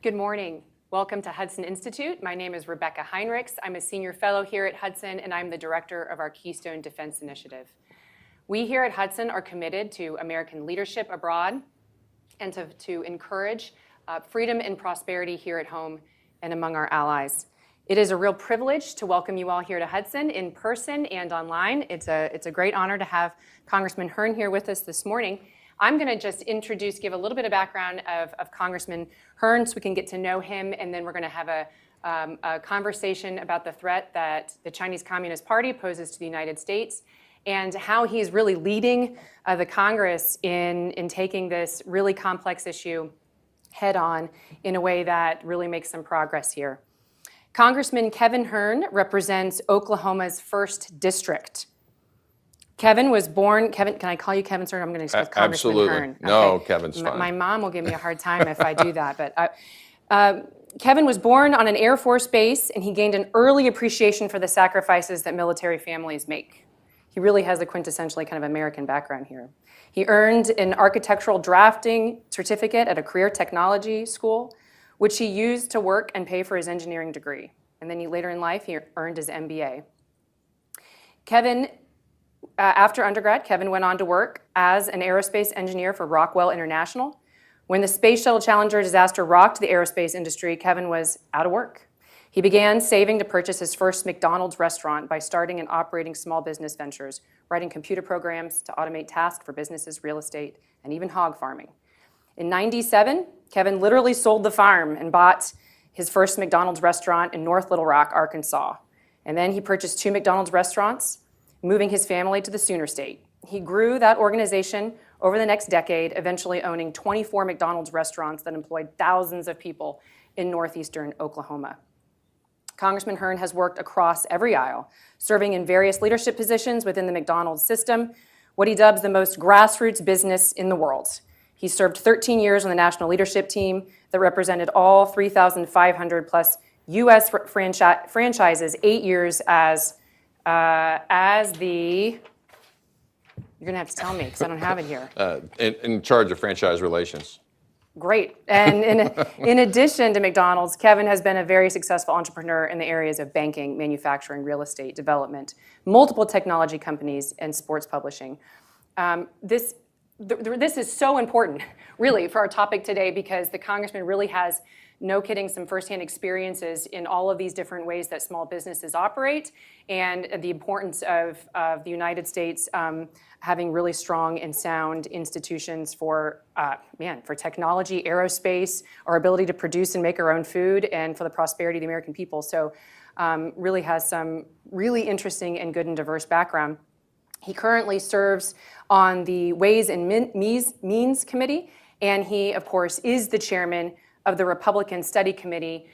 Good morning. Welcome to Hudson Institute. My name is Rebecca Heinrichs. I'm a senior fellow here at Hudson, and I'm the director of our Keystone Defense Initiative. We here at Hudson are committed to American leadership abroad and to encourage freedom and prosperity here at home and among our allies. It is a real privilege to welcome you all here to Hudson in person and online. It's a great honor to have Congressman Hern here with us this morning. I'm going to just give a little bit of background of Congressman Hern so we can get to know him, and then we're going to have a conversation about the threat that the Chinese Communist Party poses to the United States and how he's really leading the Congress in taking this really complex issue head on in a way that really makes some progress here. Congressman Kevin Hern represents Oklahoma's 1st District. Kevin was born, can I call you Kevin, sir? I'm going to go with Congressman Absolutely. Hern. No, Okay. Kevin's fine. My mom will give me a hard time if I do that. But Kevin was born on an Air Force base, and he gained an early appreciation for the sacrifices that military families make. He really has a quintessentially kind of American background here. He earned an architectural drafting certificate at a career technology school, which he used to work and pay for his engineering degree. And then later in life, he earned his MBA. After undergrad, Kevin went on to work as an aerospace engineer for Rockwell International. When the Space Shuttle Challenger disaster rocked the aerospace industry, Kevin was out of work. He began saving to purchase his first McDonald's restaurant by starting and operating small business ventures, writing computer programs to automate tasks for businesses, real estate, and even hog farming. In '97, Kevin literally sold the farm and bought his first McDonald's restaurant in North Little Rock, Arkansas. And then he purchased 2 McDonald's restaurants, moving his family to the Sooner State. He grew that organization over the next decade, eventually owning 24 McDonald's restaurants that employed thousands of people in northeastern Oklahoma. Congressman Hern has worked across every aisle, serving in various leadership positions within the McDonald's system, what he dubs the most grassroots business in the world. He served 13 years on the national leadership team that represented all 3,500 plus U.S. franchises, 8 years as the, you're going to have to tell me because I don't have it here. In charge of franchise relations. Great. And in addition to McDonald's, Kevin has been a very successful entrepreneur in the areas of banking, manufacturing, real estate, development, multiple technology companies, and sports publishing. This is so important, really, for our topic today because the Congressman really has, no kidding, some firsthand experiences in all of these different ways that small businesses operate and the importance of the United States having really strong and sound institutions for technology, aerospace, our ability to produce and make our own food, and for the prosperity of the American people. So really has some really interesting and good and diverse background. He currently serves on the Ways and Means Committee, and he, of course, is the chairman of the Republican Study Committee,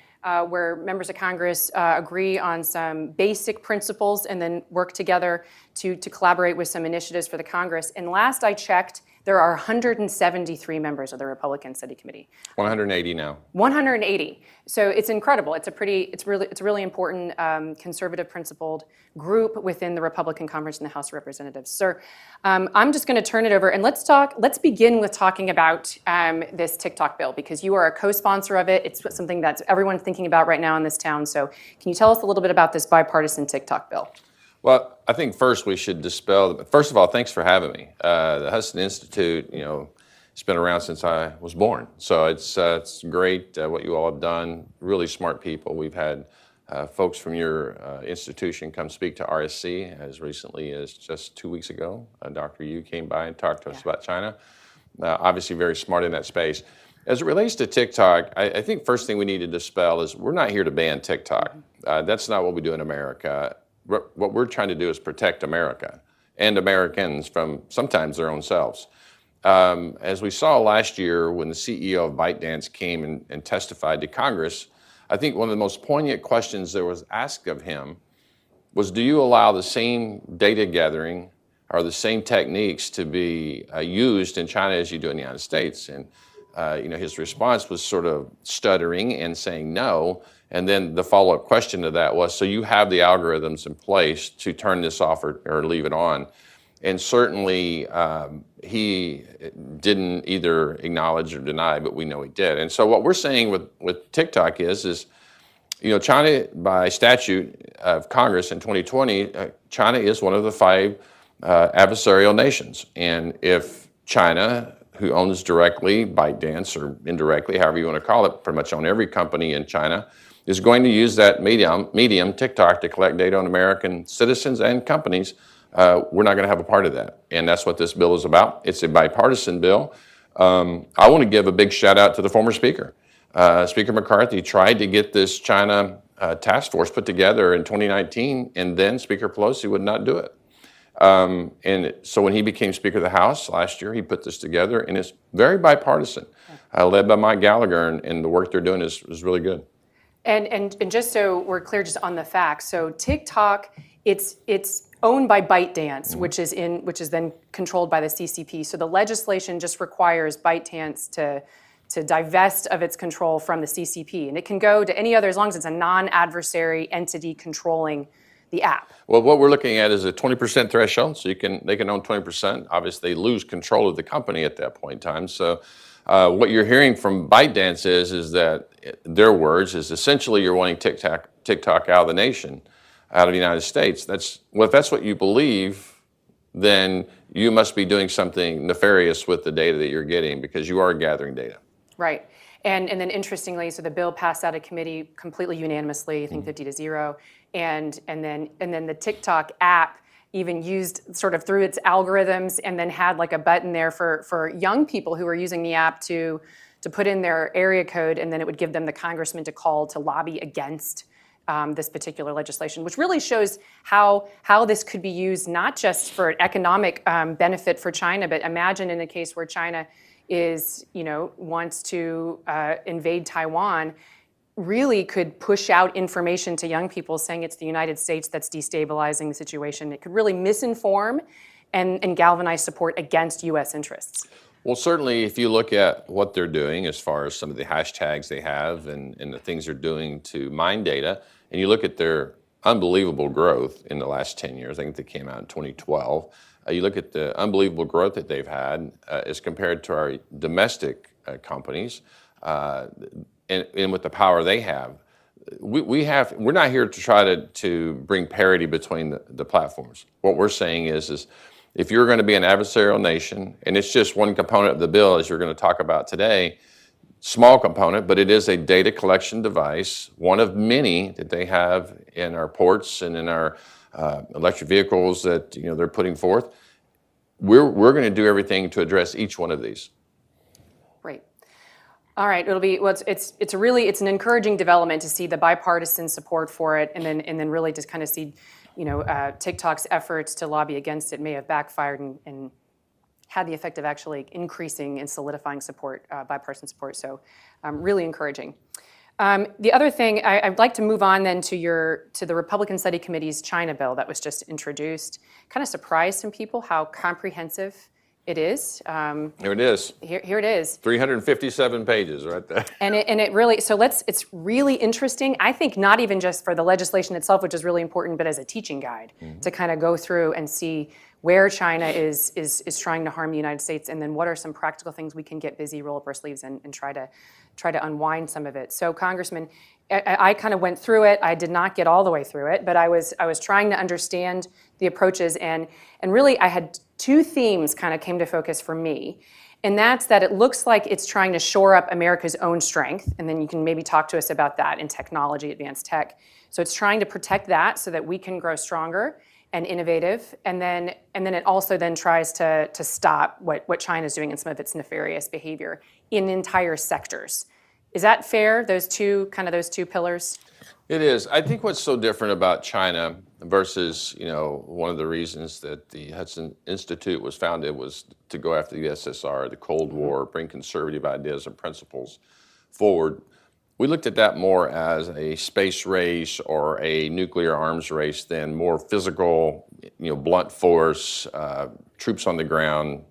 where members of Congress agree on some basic principles and then work together to collaborate with some initiatives for the Congress. And last I checked, there are 173 members of the Republican Study Committee. 180 now. 180. So it's incredible. It's a really important conservative principled group within the Republican Conference in the House of Representatives. Sir, I'm just going to turn it over and let's begin with talking about this TikTok bill because you are a co-sponsor of it. It's something that everyone's thinking about right now in this town. So can you tell us a little bit about this bipartisan TikTok bill? Well, I think first we should dispel, first of all, thanks for having me. The Hudson Institute, it's been around since I was born. So it's great what you all have done, really smart people. We've had folks from your institution come speak to RSC as recently as just 2 weeks ago. Dr. Yu came by and talked to us about China. Obviously very smart in that space. As it relates to TikTok, I think first thing we need to dispel is we're not here to ban TikTok. That's not what we do in America. What we're trying to do is protect America and Americans from sometimes their own selves. As we saw last year when the CEO of ByteDance came and testified to Congress, I think one of the most poignant questions that was asked of him was, do you allow the same data gathering or the same techniques to be used in China as you do in the United States? And his response was sort of stuttering and saying no. And then the follow-up question to that was, so you have the algorithms in place to turn this off or leave it on? And certainly he didn't either acknowledge or deny, but we know he did. And so what we're saying with TikTok is China, by statute of Congress in 2020, China is one of the 5 adversarial nations. And if China, who owns directly ByteDance or indirectly, however you want to call it, pretty much own every company in China, is going to use that medium, TikTok, to collect data on American citizens and companies, we're not going to have a part of that. And that's what this bill is about. It's a bipartisan bill. I want to give a big shout out to the former speaker. Speaker McCarthy tried to get this China task force put together in 2019, and then Speaker Pelosi would not do it. And so when he became Speaker of the House last year, he put this together, and it's very bipartisan, led by Mike Gallagher, and the work they're doing is really good. And just so we're clear, just on the facts, so TikTok, it's owned by ByteDance, which is then controlled by the CCP. So the legislation just requires ByteDance to divest of its control from the CCP, and it can go to any other as long as it's a non-adversary entity controlling the app. Well, what we're looking at is a 20% threshold, so they can own 20%. Obviously, they lose control of the company at that point in time. So what you're hearing from ByteDance is that their words is essentially you're wanting TikTok out of the nation, out of the United States. If that's what you believe, then you must be doing something nefarious with the data that you're getting, because you are gathering data. Right. And then interestingly, so the bill passed out of committee completely unanimously, I think 50-0. And then the TikTok app even used sort of through its algorithms, and then had like a button there for young people who were using the app to put in their area code, and then it would give them the congressman to call to lobby against this particular legislation, which really shows how this could be used not just for economic benefit for China, but imagine in a case where China wants to invade Taiwan, really could push out information to young people saying it's the United States that's destabilizing the situation. It could really misinform and galvanize support against U.S. interests. Well, certainly, if you look at what they're doing as far as some of the hashtags they have and the things they're doing to mine data, and you look at their unbelievable growth in the last 10 years, I think they came out in 2012, you look at the unbelievable growth that they've had as compared to our domestic companies, and with the power they have. We're not here to try to bring parity between the platforms. What we're saying is if you're going to be an adversarial nation, and it's just one component of the bill, as you're going to talk about today, small component, but it is a data collection device, one of many that they have in our ports and in our electric vehicles that they're putting forth. We're going to do everything to address each one of these. Great. All right. It's an encouraging development to see the bipartisan support for it, and then really just kind of see, TikTok's efforts to lobby against it may have backfired and had the effect of actually increasing and solidifying support, bipartisan support. So really encouraging. The other thing, I'd like to move on then to the Republican Study Committee's China bill that was just introduced. Kind of surprised some people how comprehensive it is. Here it is. Here it is. 357 pages right there. And it really, it's really interesting. I think not even just for the legislation itself, which is really important, but as a teaching guide to kind of go through and see where China is trying to harm the United States, and then what are some practical things we can get busy, roll up our sleeves, and try to unwind some of it. So, Congressman, I kind of went through it. I did not get all the way through it, but I was trying to understand the approaches, and really I had two themes kind of came to focus for me. And that's that it looks like it's trying to shore up America's own strength, and then you can maybe talk to us about that in technology, advanced tech. So it's trying to protect that so that we can grow stronger and innovative, and then it also then tries to stop what China's doing in some of its nefarious behavior in entire sectors. Is that fair? Those two pillars? It is. I think what's so different about China versus, one of the reasons that the Hudson Institute was founded was to go after the USSR, the Cold War, bring conservative ideas and principles forward. We looked at that more as a space race or a nuclear arms race than more physical, blunt force, troops on the ground.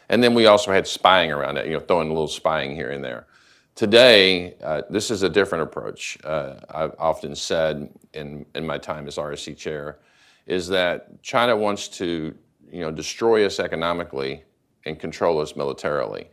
And then we also had spying around it, throwing a little spying here and there. Today, this is a different approach. I've often said in my time as RSC chair is that China wants to destroy us economically and control us militarily.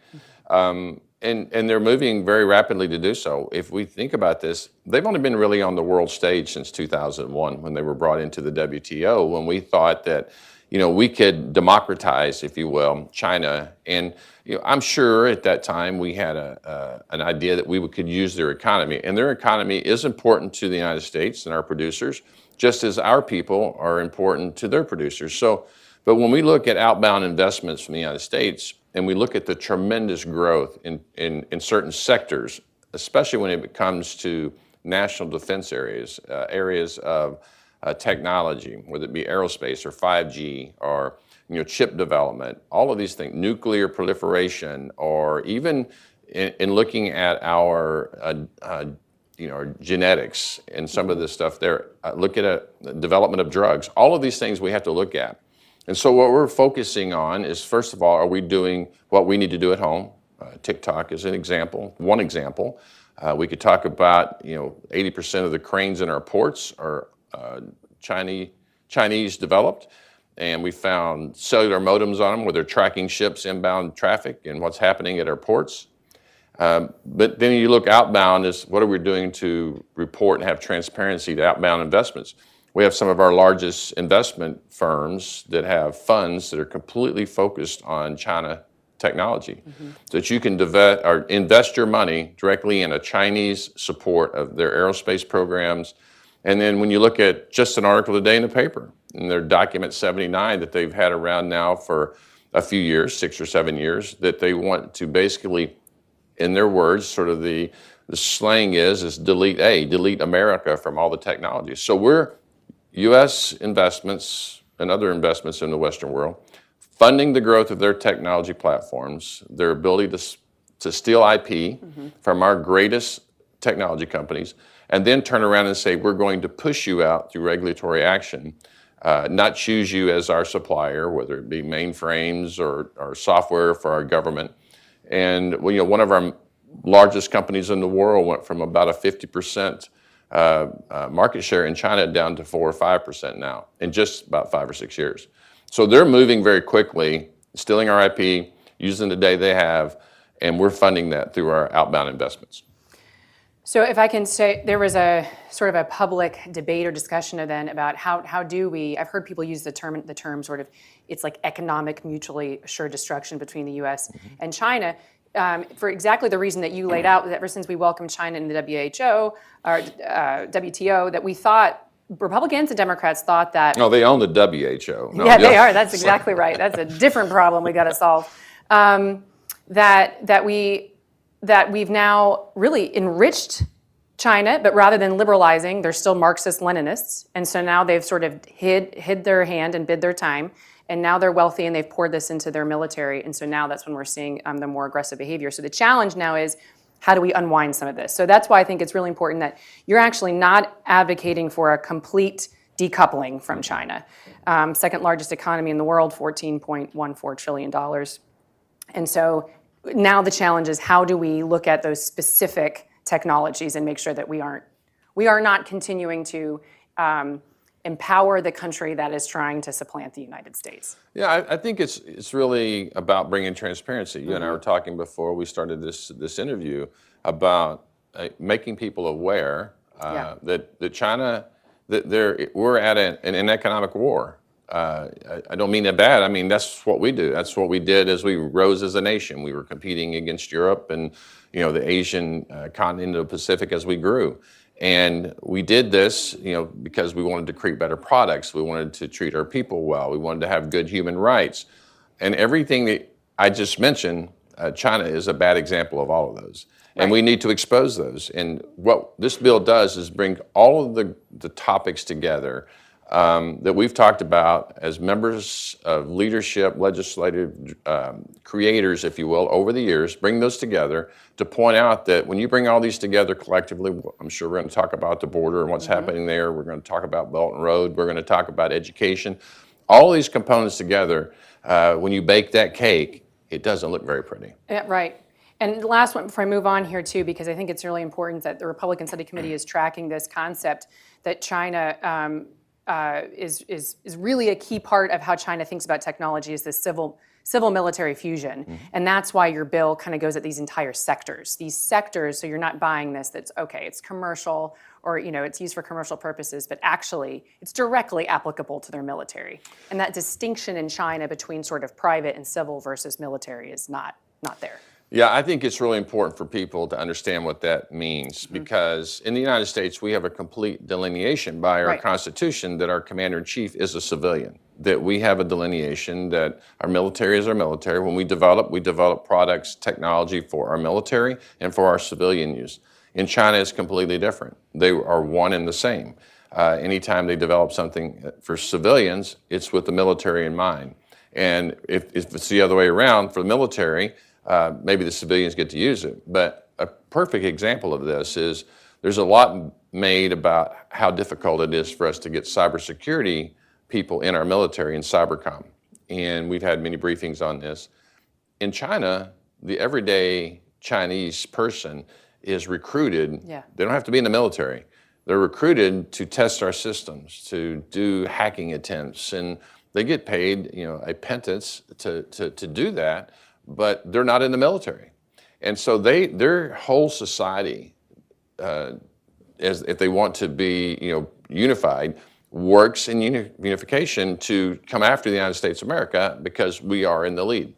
And they're moving very rapidly to do so. If we think about this, they've only been really on the world stage since 2001 when they were brought into the WTO, when we thought that, we could democratize, if you will, China. And I'm sure at that time we had an idea that we could use their economy. And their economy is important to the United States and our producers, just as our people are important to their producers. But when we look at outbound investments from the United States, and we look at the tremendous growth in certain sectors, especially when it comes to national defense areas, areas of technology, whether it be aerospace or 5G or chip development, all of these things, nuclear proliferation, or even in looking at our our genetics and some of this stuff there, look at the development of drugs. All of these things we have to look at. And so what we're focusing on is, first of all, are we doing what we need to do at home? TikTok is an example, one example. We could talk about, 80% of the cranes in our ports are Chinese developed, and we found cellular modems on them where they're tracking ships inbound traffic and what's happening at our ports. But then you look outbound, is what are we doing to report and have transparency to outbound investments? We have some of our largest investment firms that have funds that are completely focused on China technology, so that you can invest your money directly in a Chinese support of their aerospace programs. And then when you look at just an article today in the paper, in their document 79 that they've had around now for a few years, 6 or 7 years, that they want to basically, in their words, sort of the slang is delete America from all the technology. So we're U.S. investments and other investments in the Western world, funding the growth of their technology platforms, their ability to steal IP from our greatest technology companies, and then turn around and say, we're going to push you out through regulatory action, not choose you as our supplier, whether it be mainframes or software for our government. And one of our largest companies in the world went from about a 50% market share in China down to 4 or 5% now in just about 5 or 6 years. So they're moving very quickly, stealing our IP, using the data they have, and we're funding that through our outbound investments. So if I can say, there was a sort of a public debate or discussion then about how do we, I've heard people use the term sort of, it's like economic mutually assured destruction between the U.S. and China, for exactly the reason that you laid out, that ever since we welcomed China in the WHO, or WTO, that we thought, Republicans and Democrats thought that... No, they own the WHO. No, yeah, they are. That's exactly right. That's a different problem we got to solve. That we've now really enriched China, but rather than liberalizing, they're still Marxist-Leninists. And so now they've sort of hid their hand and bid their time. And now they're wealthy and they've poured this into their military. And so now that's when we're seeing the more aggressive behavior. So the challenge now is, how do we unwind some of this? So that's why I think it's really important that you're actually not advocating for a complete decoupling from China. Second largest economy in the world, $14.14 trillion. And so now the challenge is, how do we look at those specific technologies and make sure that we are not continuing to empower the country that is trying to supplant the United States? Yeah, I think it's really about bringing transparency. You and I were talking before we started this interview about making people aware that China, we're at an economic war. I don't mean that bad. I mean, that's what we do. That's what we did as we rose as a nation. We were competing against Europe and the Asian continent of the Pacific as we grew. And we did this, because we wanted to create better products. We wanted to treat our people well. We wanted to have good human rights. And everything that I just mentioned, China is a bad example of all of those. Right. And we need to expose those. And what this bill does is bring all of the topics together that we've talked about as members of leadership, legislative creators, if you will, over the years, bring those together to point out that when you bring all these together collectively, I'm sure we're going to talk about the border and what's happening there. We're going to talk about Belt and Road. We're going to talk about education. All these components together, when you bake that cake, it doesn't look very pretty. Yeah, right. And the last one before I move on here too, because I think it's really important that the Republican Study Committee is tracking this concept that China is really a key part of how China thinks about technology is this civil military fusion. And that's why your bill kind of goes at these entire sectors. These sectors, so you're not buying this that's okay, it's commercial or it's used for commercial purposes, but actually it's directly applicable to their military. And that distinction in China between sort of private and civil versus military is not there. Yeah, I think it's really important for people to understand what that means because in the United States, we have a complete delineation by our Constitution that our commander-in-chief is a civilian, that we have a delineation that our military is our military. When we develop products, technology for our military and for our civilian use. In China, it's completely different. They are one and the same. Anytime they develop something for civilians, it's with the military in mind. And if it's the other way around, for the military, maybe the civilians get to use it. But a perfect example of this is there's a lot made about how difficult it is for us to get cybersecurity people in our military in cybercom. And we've had many briefings on this. In China, the everyday Chinese person is recruited. Yeah. They don't have to be in the military. They're recruited to test our systems, to do hacking attempts, and they get paid, a pittance to do that. But they're not in the military. And so their whole society, if they want to be unified, works in unification to come after the United States of America because we are in the lead.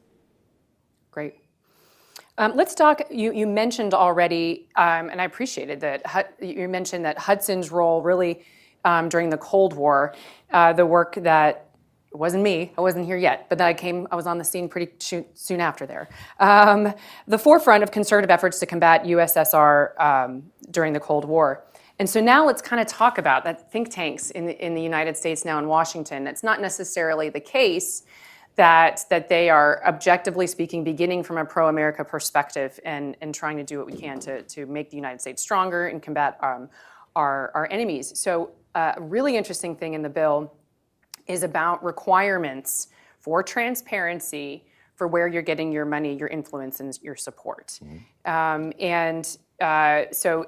Great. Let's talk, you mentioned already, and I appreciated that, you mentioned that Hudson's role really during the Cold War, the work that, it wasn't me, I wasn't here yet, but I was on the scene pretty soon after there. The forefront of concerted efforts to combat USSR during the Cold War. And so now let's kind of talk about that think tanks in the United States now in Washington. It's not necessarily the case that they are, objectively speaking, beginning from a pro-America perspective and trying to do what we can to make the United States stronger and combat our enemies. So a really interesting thing in the bill is about requirements for transparency for where you're getting your money, your influence, and your support. So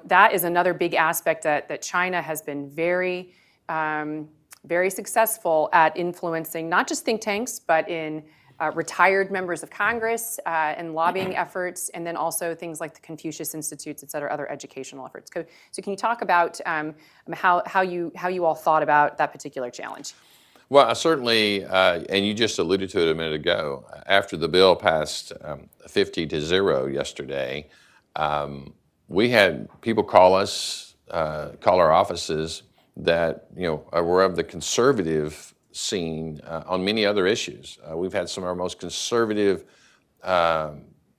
that is another big aspect that China has been very, very successful at influencing, not just think tanks, but in retired members of Congress and lobbying efforts, and then also things like the Confucius Institutes, et cetera, other educational efforts. So can you talk about how you all thought about that particular challenge? Well, certainly, and you just alluded to it a minute ago, after the bill passed 50-0 yesterday, we had people call our offices that were of the conservative scene on many other issues. We've had some of our most conservative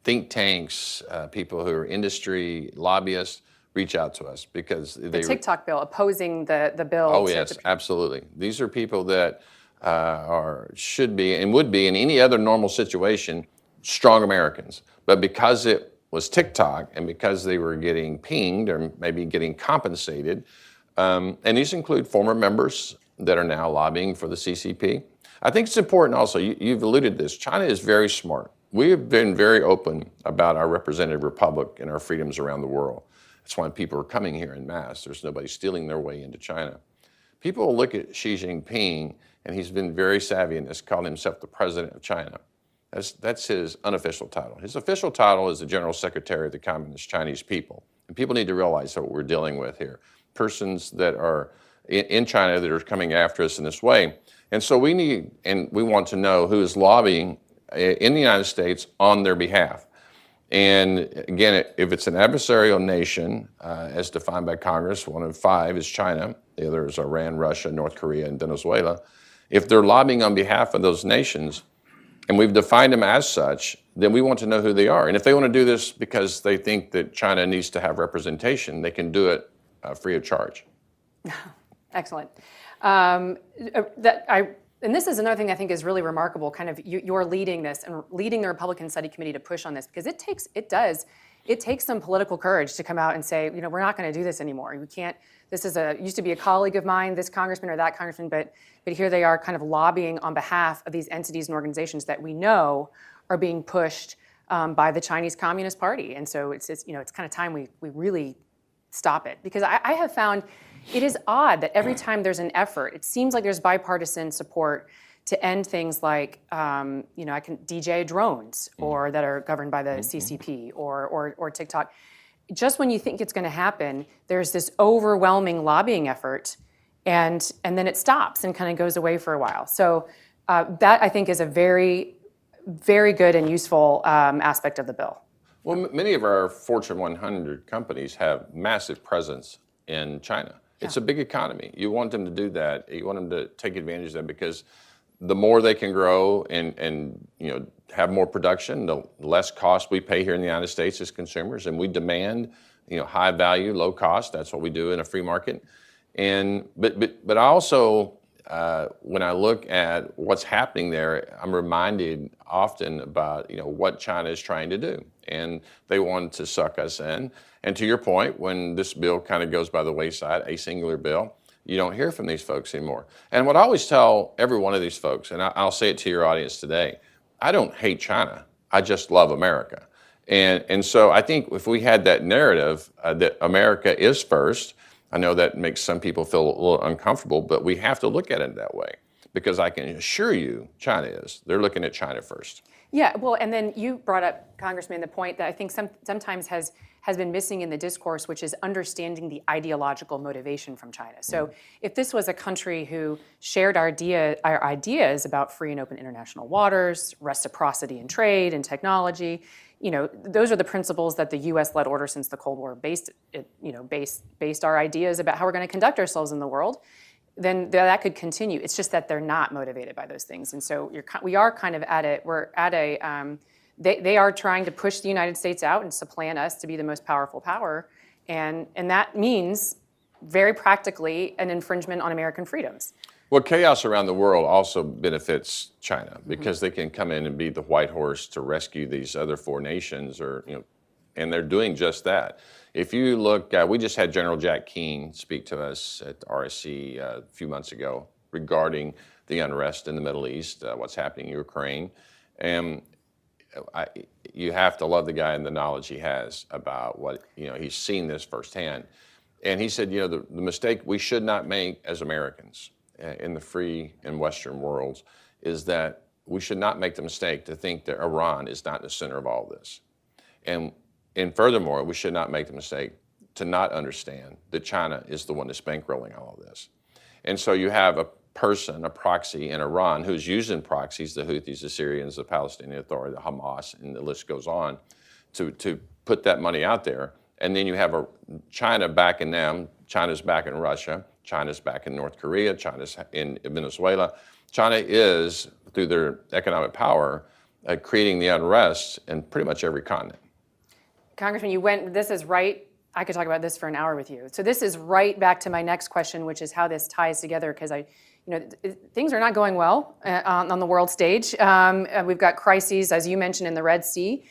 think tanks, people who are industry lobbyists, reach out to us because the TikTok bill opposing the bill. Oh yes, absolutely. These are people that should be and would be in any other normal situation strong Americans, but because it was TikTok and because they were getting pinged or maybe getting compensated, and these include former members that are now lobbying for the CCP. I think it's important also. You've alluded to this. China is very smart. We have been very open about our representative republic and our freedoms around the world. That's why people are coming here en masse. There's nobody stealing their way into China. People will look at Xi Jinping, and he's been very savvy in this, calling himself the president of China. That's his unofficial title. His official title is the General Secretary of the Communist Chinese People. And people need to realize what we're dealing with here. Persons that are in China that are coming after us in this way. And so we want to know who is lobbying in the United States on their behalf. And again, if it's an adversarial nation, as defined by Congress, one of five is China, the other is Iran, Russia, North Korea, and Venezuela. If they're lobbying on behalf of those nations, and we've defined them as such, then we want to know who they are. And if they want to do this because they think that China needs to have representation, they can do it free of charge. Excellent. And this is another thing I think is really remarkable, kind of you're leading this and leading the Republican Study Committee to push on this, because it takes some political courage to come out and say, we're not going to do this anymore. We can't, used to be a colleague of mine, this congressman or that congressman, but here they are kind of lobbying on behalf of these entities and organizations that we know are being pushed by the Chinese Communist Party. And so it's kind of time we really stop it. Because I have found, It is odd that every time there's an effort, it seems like there's bipartisan support to end things like, DJI drones, or that are governed by the CCP, or TikTok. Just when you think it's going to happen, there's this overwhelming lobbying effort, and then it stops and kind of goes away for a while. So that, I think, is a very, very good and useful aspect of the bill. Well, many of our Fortune 100 companies have massive presence in China. It's a big economy. You want them to do that. You want them to take advantage of that, because the more they can grow and have more production, the less cost we pay here in the United States as consumers, and we demand high value, low cost. That's what we do in a free market. And but I also when I look at what's happening there, I'm reminded often about what China is trying to do, and they want to suck us in. And to your point, when this bill kind of goes by the wayside, a singular bill, you don't hear from these folks anymore. And what I always tell every one of these folks, and I'll say it to your audience today, I don't hate China. I just love America. And so I think if we had that narrative that America is first, I know that makes some people feel a little uncomfortable, but we have to look at it that way, because I can assure you China is. They're looking at China first. Yeah, well, and then you brought up, Congressman, the point that I think sometimes has been missing in the discourse, which is understanding the ideological motivation from China. So if this was a country who shared our ideas about free and open international waters, reciprocity in trade and technology, those are the principles that the U.S.-led order since the Cold War based our ideas about how we're going to conduct ourselves in the world, then that could continue. It's just that they're not motivated by those things. And so we are kind of at it. We're at a, they are trying to push the United States out and supplant us to be the most powerful power. And that means, very practically, an infringement on American freedoms. Well, chaos around the world also benefits China, because they can come in and be the white horse to rescue these other four nations, and they're doing just that. If you look, we just had General Jack Keane speak to us at RSC a few months ago regarding the unrest in the Middle East, what's happening in Ukraine. And you have to love the guy and the knowledge he has about what, he's seen this firsthand. And he said, the mistake we should not make as Americans in the free and Western worlds is that we should not make the mistake to think that Iran is not the center of all this. And furthermore, we should not make the mistake to not understand that China is the one that's bankrolling all of this. And so you have a person, a proxy in Iran, who's using proxies, the Houthis, the Syrians, the Palestinian Authority, the Hamas, and the list goes on, to put that money out there. And then you have China backing them. China's backing Russia. China's backing North Korea. China's in Venezuela. China is, through their economic power, creating the unrest in pretty much every continent. Congressman, this is right. I could talk about this for an hour with you. So this is right back to my next question, which is how this ties together, because things are not going well on the world stage. We've got crises, as you mentioned, in the Red Sea.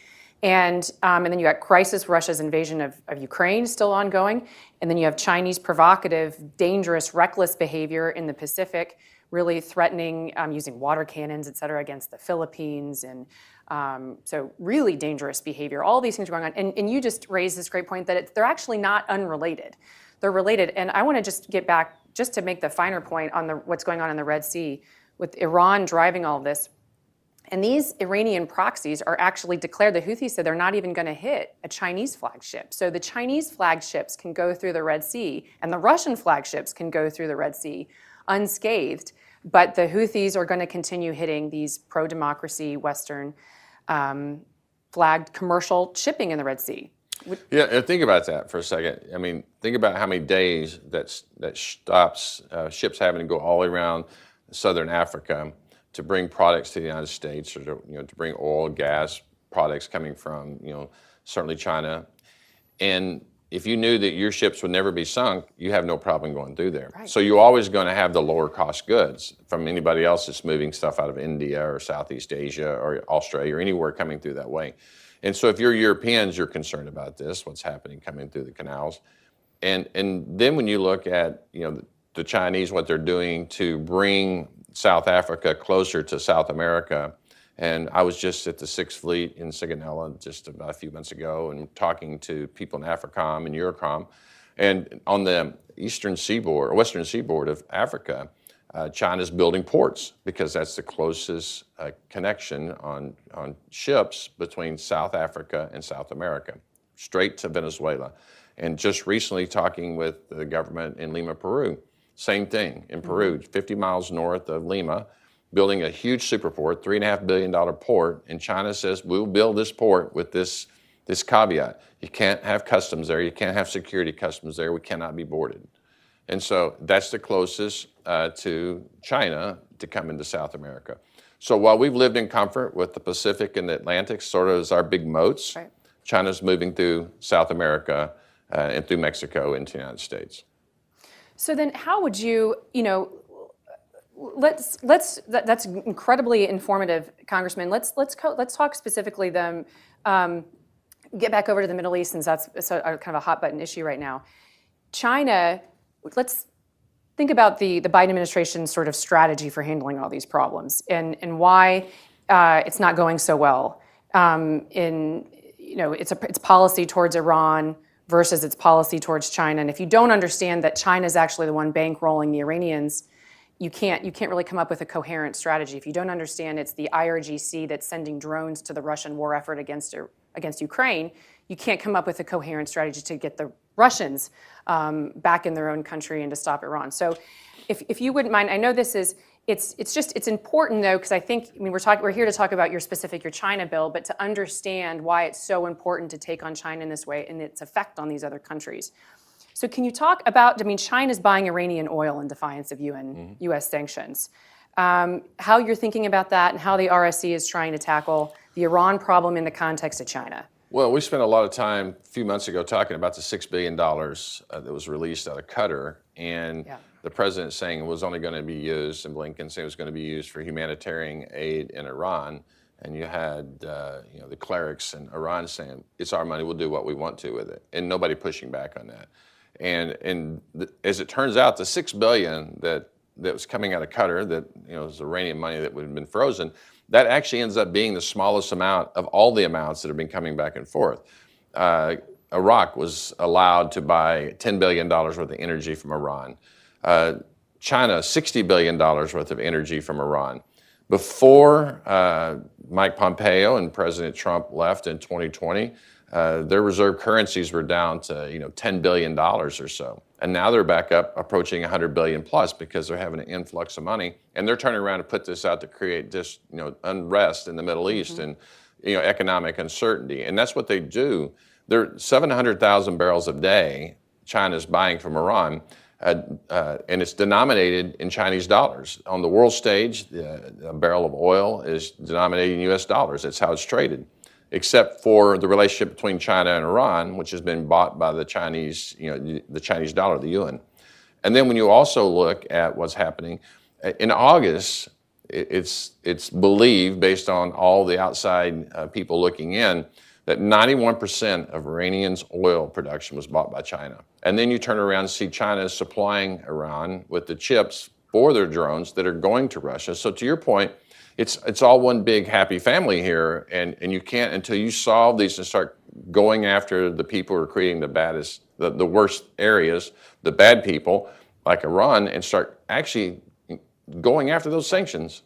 And then you got crisis, Russia's invasion of Ukraine still ongoing. And then you have Chinese provocative, dangerous, reckless behavior in the Pacific, really threatening, using water cannons, et cetera, against the Philippines. And so really dangerous behavior. All these things are going on. And you just raised this great point that they're actually not unrelated. They're related. And I want to just get back, just to make the finer point on what's going on in the Red Sea, with Iran driving all of this. And these Iranian proxies are actually declared, the Houthis said they're not even going to hit a Chinese flagship. So the Chinese flagships can go through the Red Sea, and the Russian flagships can go through the Red Sea unscathed. But the Houthis are going to continue hitting these pro-democracy, Western flagged commercial shipping in the Red Sea. Yeah, and think about that for a second. I mean, think about how many days that stops ships having to go all the way around southern Africa to bring products to the United States, or to bring oil, gas products coming from certainly China. And if you knew that your ships would never be sunk, you have no problem going through there. Right. So you're always going to have the lower cost goods from anybody else that's moving stuff out of India or Southeast Asia or Australia or anywhere coming through that way. And so if you're Europeans, you're concerned about this, what's happening coming through the canals. And then when you look at the Chinese, what they're doing to bring South Africa closer to South America. And I was just at the Sixth Fleet in Sigonella just about a few months ago and talking to people in AFRICOM and EUROCOM. And on the eastern seaboard or western seaboard of Africa, China's building ports because that's the closest connection on ships between South Africa and South America, straight to Venezuela. And just recently talking with the government in Lima, Peru, same thing in Peru, 50 miles north of Lima, building a huge superport, $3.5 billion port. And China says, we'll build this port with this caveat. You can't have customs there. You can't have security customs there. We cannot be boarded. And so that's the closest to China to come into South America. So while we've lived in comfort with the Pacific and the Atlantic, sort of as our big moats, right. China's moving through South America and through Mexico into the United States. So then how would you, that's incredibly informative, Congressman. Let's talk specifically then, get back over to the Middle East since that's kind of a hot button issue right now. China, let's think about the Biden administration's sort of strategy for handling all these problems and why it's not going so well. Its policy towards Iran versus its policy towards China. And if you don't understand that China is actually the one bankrolling the Iranians, you can't really come up with a coherent strategy. If you don't understand it's the IRGC that's sending drones to the Russian war effort against Ukraine, you can't come up with a coherent strategy to get the Russians back in their own country and to stop Iran. So if you wouldn't mind, I know this is, it's important though, because we're here to talk about your China bill, but to understand why it's so important to take on China in this way and its effect on these other countries. So can you talk about, China's buying Iranian oil in defiance of U.S. sanctions. How you're thinking about that and how the RSC is trying to tackle the Iran problem in the context of China. Well, we spent a lot of time a few months ago talking about the $6 billion that was released out of Qatar, and the president saying it was only going to be used, and Blinken saying it was going to be used for humanitarian aid in Iran. And you had the clerics in Iran saying, it's our money, we'll do what we want to with it, and nobody pushing back on that. And as it turns out, the $6 billion that was coming out of Qatar, that was Iranian money that would have been frozen, that actually ends up being the smallest amount of all the amounts that have been coming back and forth. Iraq was allowed to buy $10 billion worth of energy from Iran. China, $60 billion worth of energy from Iran. Before Mike Pompeo and President Trump left in 2020, their reserve currencies were down to $10 billion or so. And now they're back up approaching 100 billion plus because they're having an influx of money, and they're turning around to put this out to create just unrest in the Middle East and economic uncertainty. And that's what they do. They're 700,000 barrels a day China's buying from Iran, and it's denominated in Chinese dollars. On the world stage, a barrel of oil is denominated in US dollars. That's how it's traded, except for the relationship between China and Iran, which has been bought by the Chinese, the Chinese dollar, the yuan. And then when you also look at what's happening, in August, it's believed, based on all the outside people looking in, that 91% of Iranian's oil production was bought by China. And then you turn around and see China supplying Iran with the chips for their drones that are going to Russia. So to your point, it's all one big happy family here, and you can't, until you solve these and start going after the people who are creating the worst areas, the bad people, like Iran, and start actually going after those sanctions,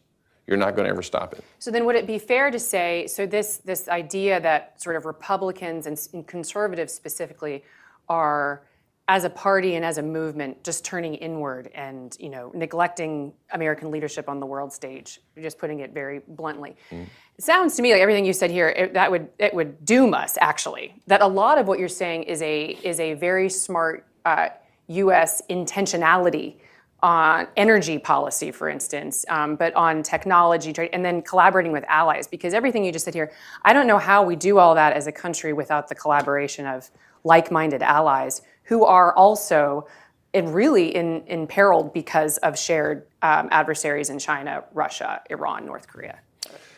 you're not going to ever stop it. So then would it be fair to say, so this idea that sort of Republicans and conservatives specifically are, as a party and as a movement, just turning inward and neglecting American leadership on the world stage, just putting it very bluntly. It sounds to me like everything you said here, it would doom us, actually. That a lot of what you're saying is a very smart U.S. intentionality on energy policy, for instance, but on technology, trade, and then collaborating with allies. Because everything you just said here, I don't know how we do all that as a country without the collaboration of like-minded allies who are also really imperiled because of shared adversaries in China, Russia, Iran, North Korea.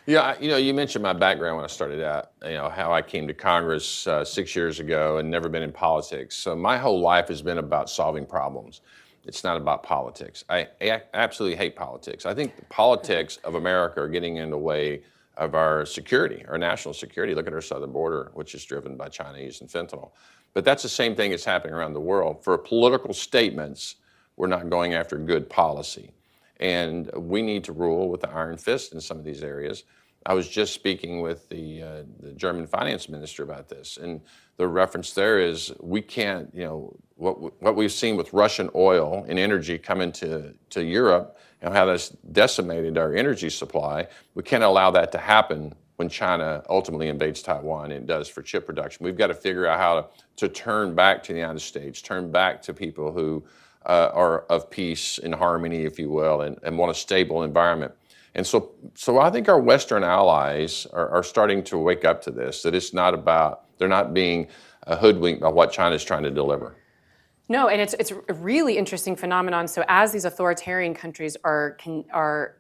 Yeah, you mentioned my background when I started out, how I came to Congress 6 years ago and never been in politics. So my whole life has been about solving problems. It's not about politics. I absolutely hate politics. I think the politics of America are getting in the way of our security, our national security. Look at our southern border, which is driven by Chinese and fentanyl. But that's the same thing that's happening around the world. For political statements, we're not going after good policy. And we need to rule with the iron fist in some of these areas. I was just speaking with the German finance minister about this, and the reference there is we can't, what we've seen with Russian oil and energy coming to Europe and how that's decimated our energy supply, we can't allow that to happen when China ultimately invades Taiwan, and it does for chip production. We've got to figure out how to turn back to the United States, turn back to people who are of peace and harmony, if you will, and want a stable environment. And so I think our Western allies are starting to wake up to this, that it's not about, they're not being hoodwinked by what China's trying to deliver. No, and it's a really interesting phenomenon. So as these authoritarian countries are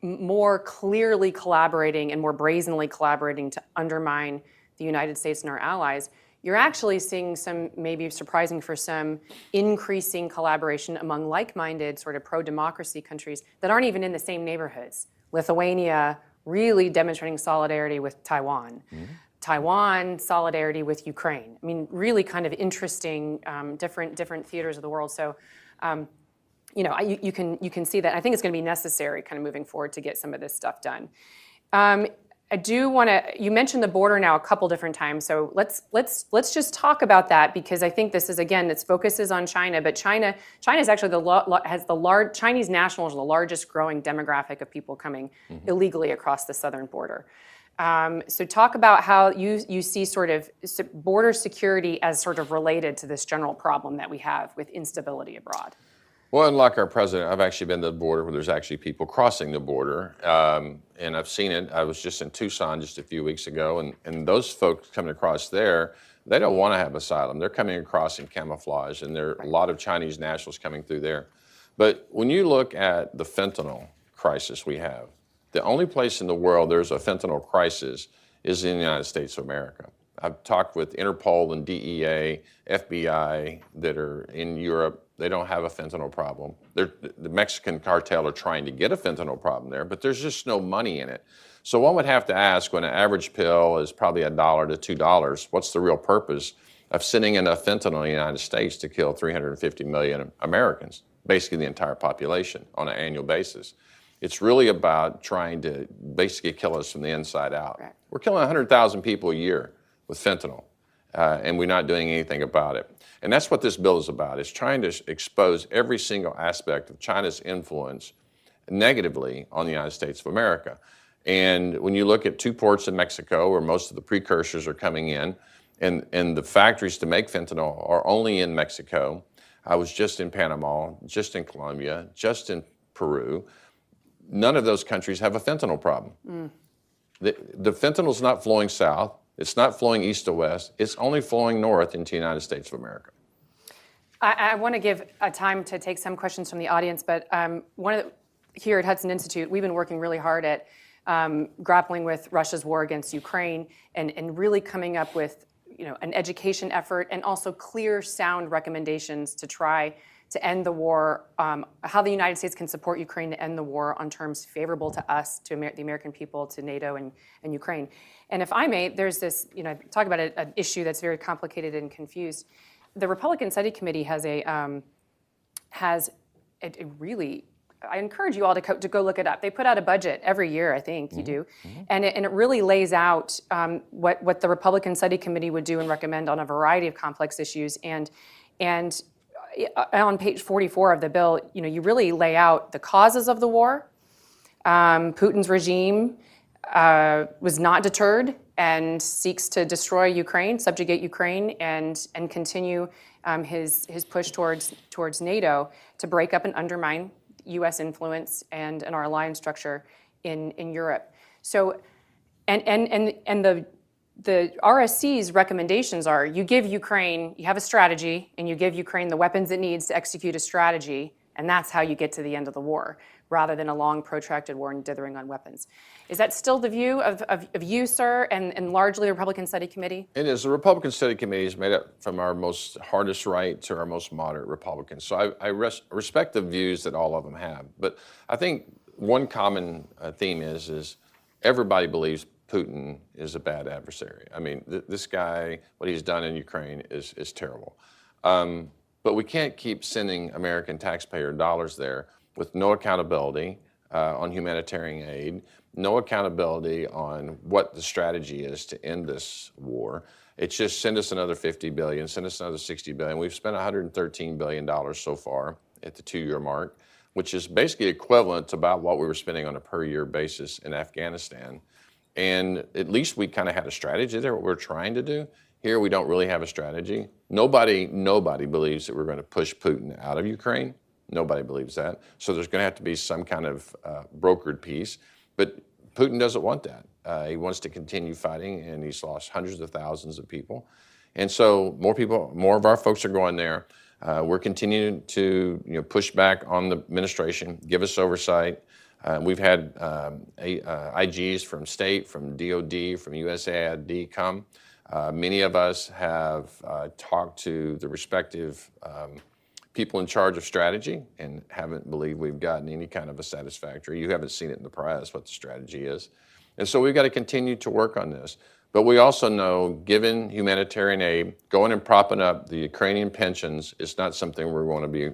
more clearly collaborating and more brazenly collaborating to undermine the United States and our allies, you're actually seeing some, maybe surprising for some, increasing collaboration among like-minded sort of pro-democracy countries that aren't even in the same neighborhoods. Lithuania really demonstrating solidarity with Taiwan. Mm-hmm. Taiwan, solidarity with Ukraine. I mean, really kind of interesting, different theaters of the world. So, you can see that. I think it's going to be necessary, kind of moving forward, to get some of this stuff done. I do want to. You mentioned the border now a couple different times, so let's just talk about that, because I think this is, again, its focus is on China, but China is actually Chinese nationals are the largest growing demographic of people coming illegally across the southern border. So talk about how you see sort of border security as sort of related to this general problem that we have with instability abroad. Well, unlike our president, I've actually been to the border where there's actually people crossing the border, and I've seen it. I was just in Tucson just a few weeks ago, and those folks coming across there, they don't want to have asylum. They're coming across in camouflage, and there are a lot of Chinese nationals coming through there. But when you look at the fentanyl crisis we have, the only place in the world there's a fentanyl crisis is in the United States of America. I've talked with Interpol and DEA, FBI that are in Europe. They don't have a fentanyl problem. The Mexican cartel are trying to get a fentanyl problem there, but there's just no money in it. So one would have to ask, when an average pill is probably $1 to $2, what's the real purpose of sending enough fentanyl in the United States to kill 350 million Americans, basically the entire population on an annual basis? It's really about trying to basically kill us from the inside out. Right. We're killing 100,000 people a year with fentanyl, and we're not doing anything about it. And that's what this bill is about. It's trying to expose every single aspect of China's influence negatively on the United States of America. And when you look at two ports in Mexico where most of the precursors are coming in, and the factories to make fentanyl are only in Mexico. I was just in Panama, just in Colombia, just in Peru. None of those countries have a fentanyl problem. Mm. The fentanyl's not flowing south. It's not flowing east to west. It's only flowing north into the United States of America. I want to give a time to take some questions from the audience, but here at Hudson Institute, we've been working really hard at grappling with Russia's war against Ukraine and really coming up with an education effort and also clear, sound recommendations to try to end the war, how the United States can support Ukraine to end the war on terms favorable to us, to the American people, to NATO and Ukraine. And if I may, there's this, talk about an issue that's very complicated and confused. The Republican Study Committee has a really, I encourage you all to go look it up. They put out a budget every year, I think you do, and it really lays out what the Republican Study Committee would do and recommend on a variety of complex issues. And on page 44 of the bill, you really lay out the causes of the war. Putin's regime was not deterred and seeks to destroy Ukraine, subjugate Ukraine, and continue his push towards NATO to break up and undermine U.S. influence and our alliance structure in Europe. So, and the RSC's recommendations are: you give Ukraine, you have a strategy, and you give Ukraine the weapons it needs to execute a strategy, and that's how you get to the end of the war, rather than a long, protracted war and dithering on weapons. Is that still the view of you, sir, and largely the Republican Study Committee? It is. The Republican Study Committee is made up from our most hardest right to our most moderate Republicans. So I respect the views that all of them have. But I think one common theme is everybody believes Putin is a bad adversary. I mean, this guy, what he's done in Ukraine is terrible. But we can't keep sending American taxpayer dollars there with no accountability on humanitarian aid, no accountability on what the strategy is to end this war. It's just send us another $50 billion, send us another $60 billion. We've spent $113 billion so far at the 2-year mark, which is basically equivalent to about what we were spending on a per year basis in Afghanistan. And at least we kind of had a strategy there, what we're trying to do. Here, we don't really have a strategy. Nobody believes that we're going to push Putin out of Ukraine. Nobody believes that. So there's going to have to be some kind of brokered peace. But Putin doesn't want that. He wants to continue fighting, and he's lost hundreds of thousands of people. And so more of our folks are going there. We're continuing to push back on the administration, give us oversight. We've had IGs from state, from DOD, from USAID come. Many of us have talked to the respective people in charge of strategy and haven't believed we've gotten any kind of a satisfactory. You haven't seen it in the press what the strategy is. And so we've got to continue to work on this. But we also know, given humanitarian aid, going and propping up the Ukrainian pensions is not something we're going to be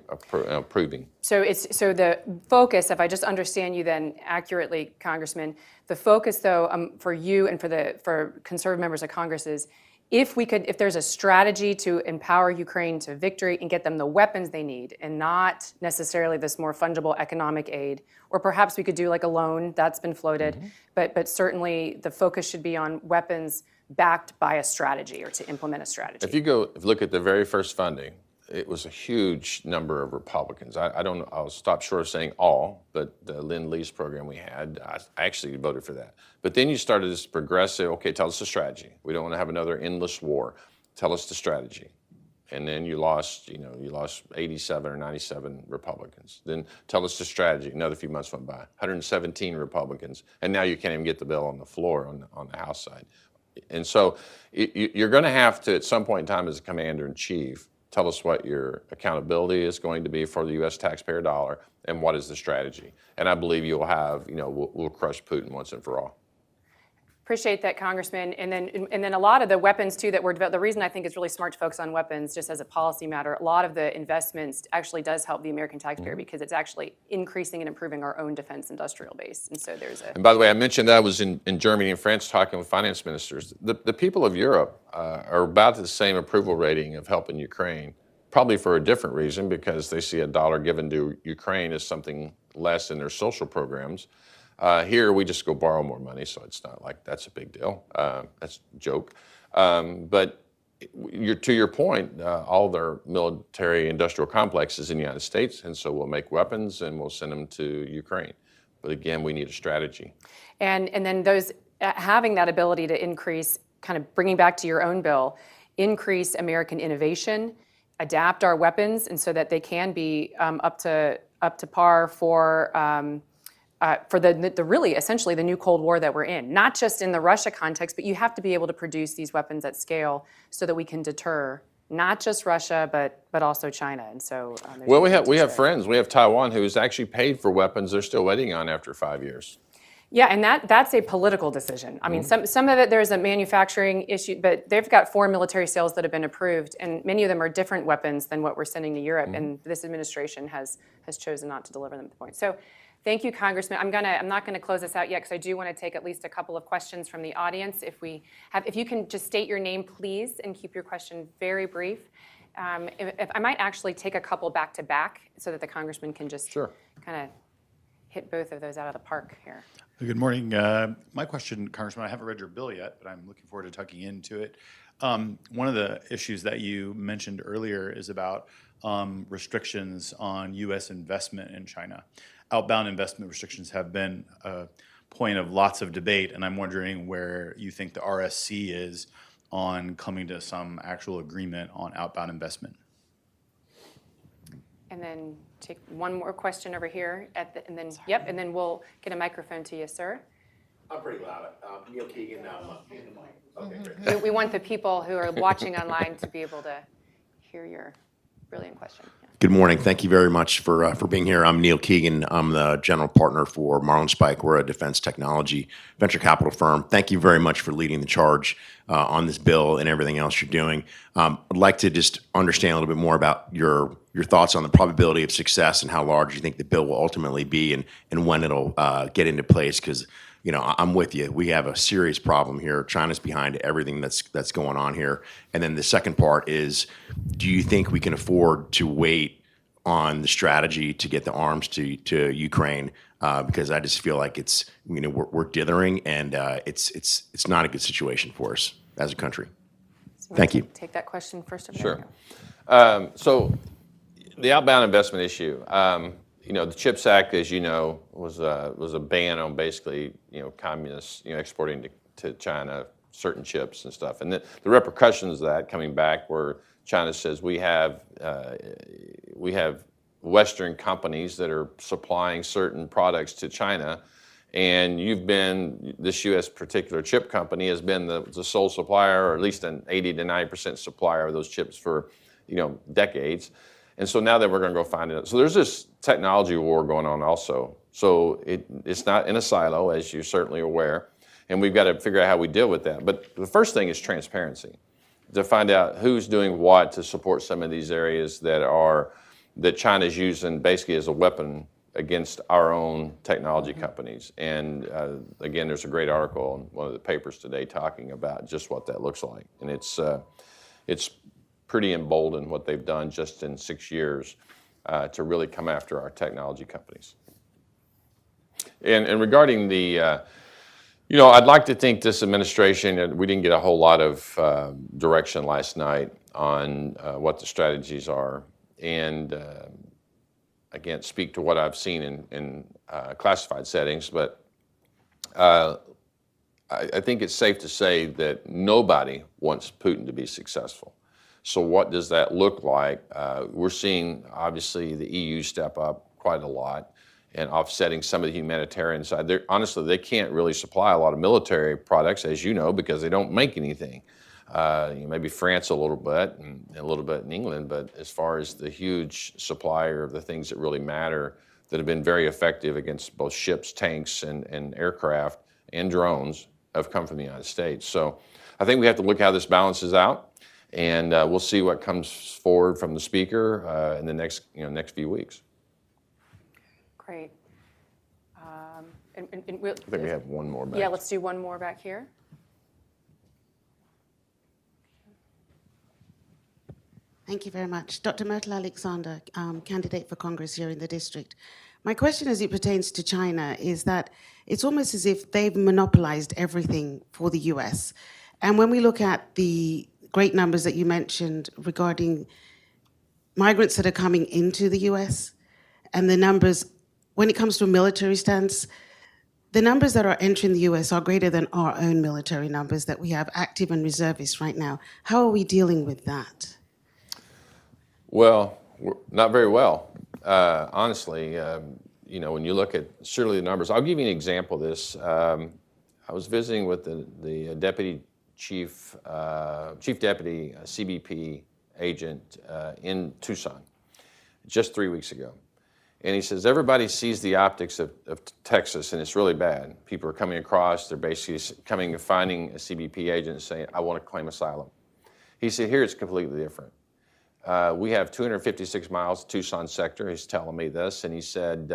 approving. So the focus, if I just understand you then accurately, Congressman, the focus though for you and for conservative members of Congress is if there's a strategy to empower Ukraine to victory and get them the weapons they need and not necessarily this more fungible economic aid, or perhaps we could do like a loan that's been floated, but certainly the focus should be on weapons backed by a strategy or to implement a strategy. If you look at the very first funding, it was a huge number of Republicans. I'll stop short of saying all, but the Lend-Lease program we had, I actually voted for that. But then you started this progressive, okay, tell us the strategy. We don't want to have another endless war. Tell us the strategy. And then you lost 87 or 97 Republicans. Then tell us the strategy. Another few months went by, 117 Republicans. And now you can't even get the bill on the floor on the House side. And so you're going to have to, at some point in time as a commander-in-chief, tell us what your accountability is going to be for the U.S. taxpayer dollar and what is the strategy. And I believe you'll have, we'll crush Putin once and for all. Appreciate that, Congressman. And then a lot of the weapons too that were developed, the reason I think it's really smart to focus on weapons just as a policy matter, a lot of the investments actually does help the American taxpayer because it's actually increasing and improving our own defense industrial base. And so And by the way, I mentioned that I was in Germany and France talking with finance ministers. The people of Europe are about the same approval rating of helping Ukraine, probably for a different reason because they see a dollar given to Ukraine as something less in their social programs. Here, we just go borrow more money, so it's not like that's a big deal. That's a joke. But to your point, all their military industrial complexes in the United States, and so we'll make weapons and we'll send them to Ukraine. But again, we need a strategy. And then those having that ability to increase, kind of bringing back to your own bill, increase American innovation, adapt our weapons, and so that they can be up to par for the really essentially the new Cold War that we're in, not just in the Russia context, but you have to be able to produce these weapons at scale so that we can deter not just Russia, but also China. And so well, we have friends. We have Taiwan who's actually paid for weapons they're still waiting on after 5 years. Yeah, and that's a political decision. I mean, some of it there's a manufacturing issue, but they've got 4 military sales that have been approved, and many of them are different weapons than what we're sending to Europe. And this administration has chosen not to deliver them at the point. So. Thank you, Congressman. I'm not going to close this out yet because I do want to take at least a couple of questions from the audience. If you can just state your name, please, and keep your question very brief. If I might actually take a couple back to back so that the Congressman can just kind of hit both of those out of the park here. Good morning. My question, Congressman, I haven't read your bill yet, but I'm looking forward to tucking into it. One of the issues that you mentioned earlier is about restrictions on U.S. investment in China. Outbound investment restrictions have been a point of lots of debate, and I'm wondering where you think the RSC is on coming to some actual agreement on outbound investment. And then take one more question over here, and then we'll get a microphone to you, sir. I'm pretty loud. Neil Keegan. Okay, great. We want the people who are watching online to be able to hear your brilliant question. Yeah. Good morning. Thank you very much for being here. I'm Neil Keegan. I'm the general partner for Marlinspike. We're a defense technology venture capital firm. Thank you very much for leading the charge on this bill and everything else you're doing. I'd like to just understand a little bit more about your thoughts on the probability of success and how large you think the bill will ultimately be, and when it'll get into place. Because I'm with you. We have a serious problem here. China's behind everything that's going on here. And then the second part is, do you think we can afford to wait on the strategy to get the arms to Ukraine? Because I just feel like it's we're dithering, and it's not a good situation for us as a country. So Thank you. Take that question first. Sure. So the outbound investment issue, the CHIPS Act, as you know, was a ban on basically, communists, exporting to China certain chips and stuff. And the repercussions of that coming back were China says we have Western companies that are supplying certain products to China, and this U.S. particular chip company has been the sole supplier, or at least an 80 to 90% supplier of those chips for, decades. And so now that we're going to go find it. So there's this technology war going on also. So it's not in a silo, as you're certainly aware, and we've got to figure out how we deal with that. But the first thing is transparency, to find out who's doing what to support some of these areas that China's using basically as a weapon against our own technology companies. And again, there's a great article in one of the papers today talking about just what that looks like. And it's pretty emboldened what they've done just in 6 years to really come after our technology companies. And regarding the, I'd like to think this administration, we didn't get a whole lot of direction last night on what the strategies are. And I can't speak to what I've seen in classified settings, but I think it's safe to say that nobody wants Putin to be successful. So what does that look like? We're seeing, obviously, the EU step up quite a lot and offsetting some of the humanitarian side. Honestly, they can't really supply a lot of military products, as you know, because they don't make anything. Maybe France a little bit and a little bit in England, but as far as the huge supplier of the things that really matter that have been very effective against both ships, tanks, and aircraft and drones have come from the United States. So I think we have to look how this balances out. And we'll see what comes forward from the speaker in the next few weeks. Great. I think we have one more back. Yeah, let's do one more back here. Thank you very much. Dr. Myrtle Alexander, candidate for Congress here in the district. My question as it pertains to China is that it's almost as if they've monopolized everything for the US. And when we look at the great numbers that you mentioned regarding migrants that are coming into the US, and the numbers, when it comes to a military stance, the numbers that are entering the US are greater than our own military numbers that we have active and reservists right now. How are we dealing with that? Well, not very well, honestly. When you look at surely the numbers, I'll give you an example of this. I was visiting with the deputy chief deputy CBP agent in Tucson just 3 weeks ago. And he says, everybody sees the optics of Texas, and it's really bad. People are coming across, they're basically coming and finding a CBP agent and saying, I want to claim asylum. He said, here it's completely different. We have 256 miles Tucson sector. He's telling me this, and he said,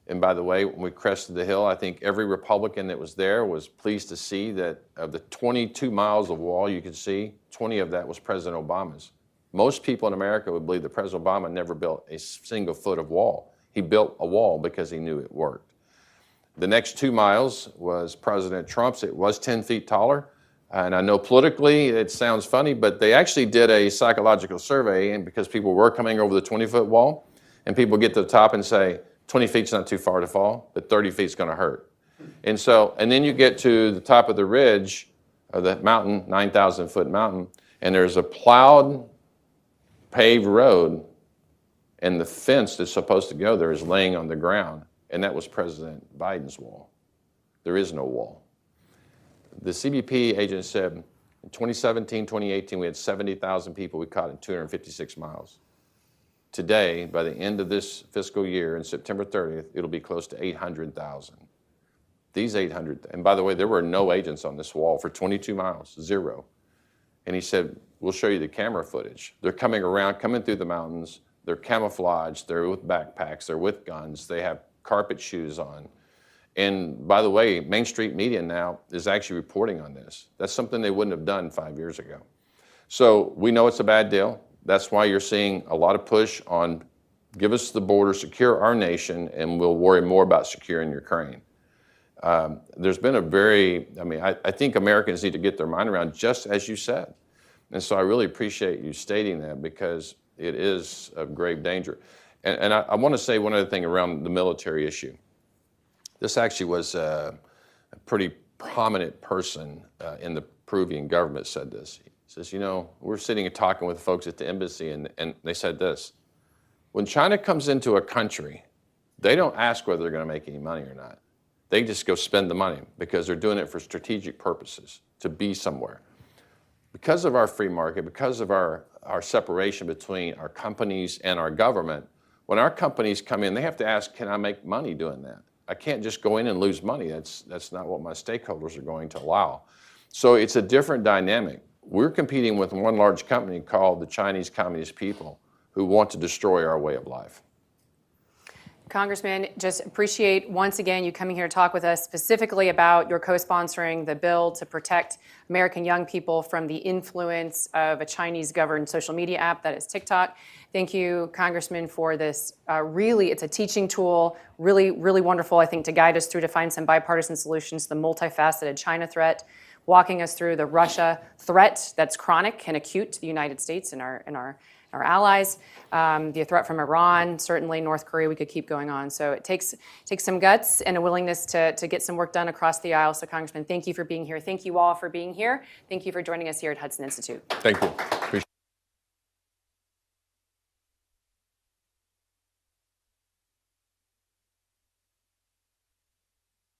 and by the way, when we crested the hill, I think every Republican that was there was pleased to see that of the 22 miles of wall you could see, 20 of that was President Obama's. Most people in America would believe that President Obama never built a single foot of wall. He built a wall because he knew it worked. The next 2 miles was President Trump's. It was 10 feet taller. And I know politically it sounds funny, but they actually did a psychological survey, and because people were coming over the 20-foot wall, and people get to the top and say, 20 feet's not too far to fall, but 30 feet's going to hurt. And then you get to the top of the ridge of the mountain, 9,000-foot mountain, and there's a plowed, paved road, and the fence that's supposed to go there is laying on the ground, and that was President Biden's wall. There is no wall. The CBP agent said, In 2017, 2018, we had 70,000 people we caught in 256 miles. Today, by the end of this fiscal year, in September 30th, it'll be close to 800,000. These 800, and by the way, there were no agents on this wall for 22 miles, 0. And he said, we'll show you the camera footage. They're coming around, coming through the mountains. They're camouflaged. They're with backpacks. They're with guns. They have carpet shoes on. And by the way, Main Street Media now is actually reporting on this. That's something they wouldn't have done 5 years ago. So we know it's a bad deal. That's why you're seeing a lot of push on give us the border, secure our nation, and we'll worry more about securing Ukraine. There's been a very, I think Americans need to get their mind around, just as you said. And so I really appreciate you stating that, because it is of grave danger. And I want to say one other thing around the military issue. This actually was a pretty prominent person in the Peruvian government said this. He says, you know, we're sitting and talking with folks at the embassy, and they said this. When China comes into a country, they don't ask whether they're going to make any money or not. They just go spend the money because they're doing it for strategic purposes, to be somewhere. Because of our free market, because of our separation between our companies and our government, when our companies come in, they have to ask, can I make money doing that? I can't just go in and lose money. That's not what my stakeholders are going to allow. So it's a different dynamic. We're competing with one large company called the Chinese Communist People, who want to destroy our way of life. Congressman, just appreciate once again you coming here to talk with us specifically about your co-sponsoring the bill to protect American young people from the influence of a Chinese-governed social media app that is TikTok. Thank you, Congressman, for this. Really, it's a teaching tool, really, really wonderful, I think, to guide us through to find some bipartisan solutions to the multifaceted China threat, walking us through the Russia threat that's chronic and acute to the United States and our allies, the threat from Iran, certainly North Korea, we could keep going on. So it takes some guts and a willingness to get some work done across the aisle. So Congressman, thank you for being here. Thank you all for being here. Thank you for joining us here at Hudson Institute. Thank you. Appreciate it.